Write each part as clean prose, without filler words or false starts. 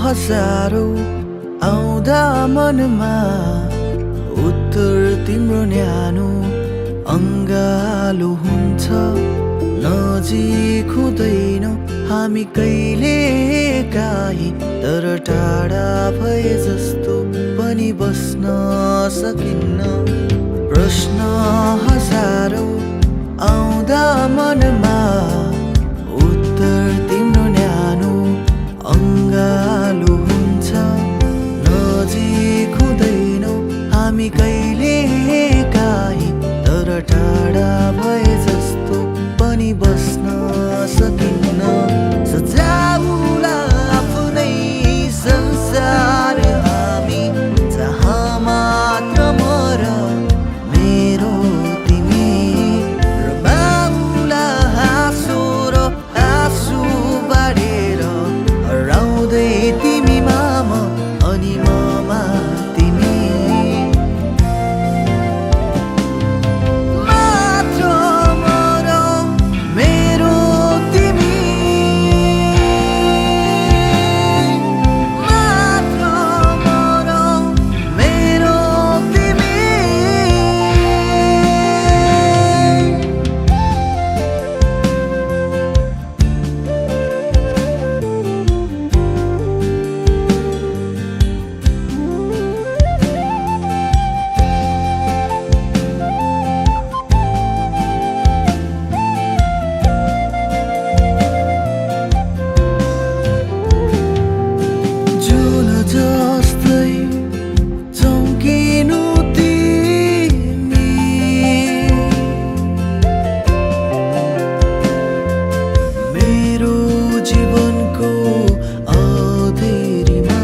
हजारौं आउँदा मनमा उत्तर तिम्रो न्यानो अङ्गालो हुन्छ। नजिक हुँदैनौ हामी कहिले काहीँ, तर टाढा भए जस्तो पनि बस्न सकिन्न। प्रश्न हजारौं आउँदा मनमा उत्तर तिम्रो न्यानो अङ्गालो हुन्छ। नजिक हुँदैनौ हामी कहिले काहीँ, तर टाढा भए जस्तो पनि बस्न सकिन्न। सजाउला आफ्नै संसार हामी, जहाँ मात्र म र मेरो तिमी। रमाउला हाँसो र आँसु बाँडेर, हराउँदै तिमीमा म अनि ममा तिमी। जस्तै चम्किनु तिमी, मेरो जीवनको अँधेरीमा।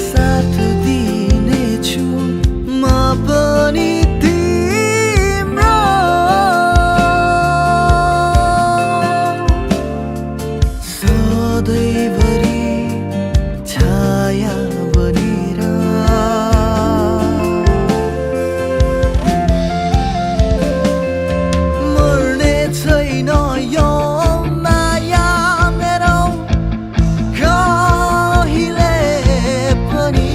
साथ दिनेछु म पनि सधैँभरि छाया बनेर। मर्ने छैन यो माया मेरो कहिले पनि।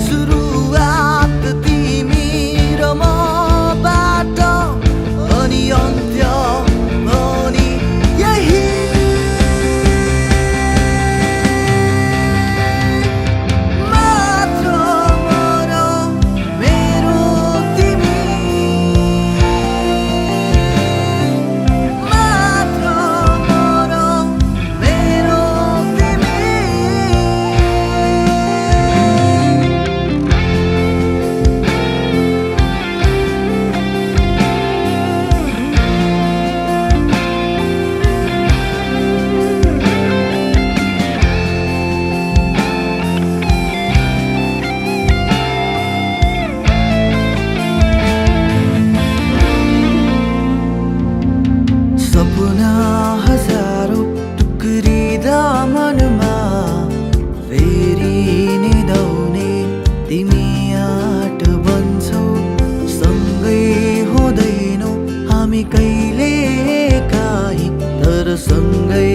सुरुवात तिमी र मबाट, अनि अन्त्य पनि यही। सपना हजारौं टुक्रिँदा मनमा फेरि निदाउने तिमी आँट बन्छौ। सँगै हुँदैनौ हामी कहिले काहीँ, तर सँगै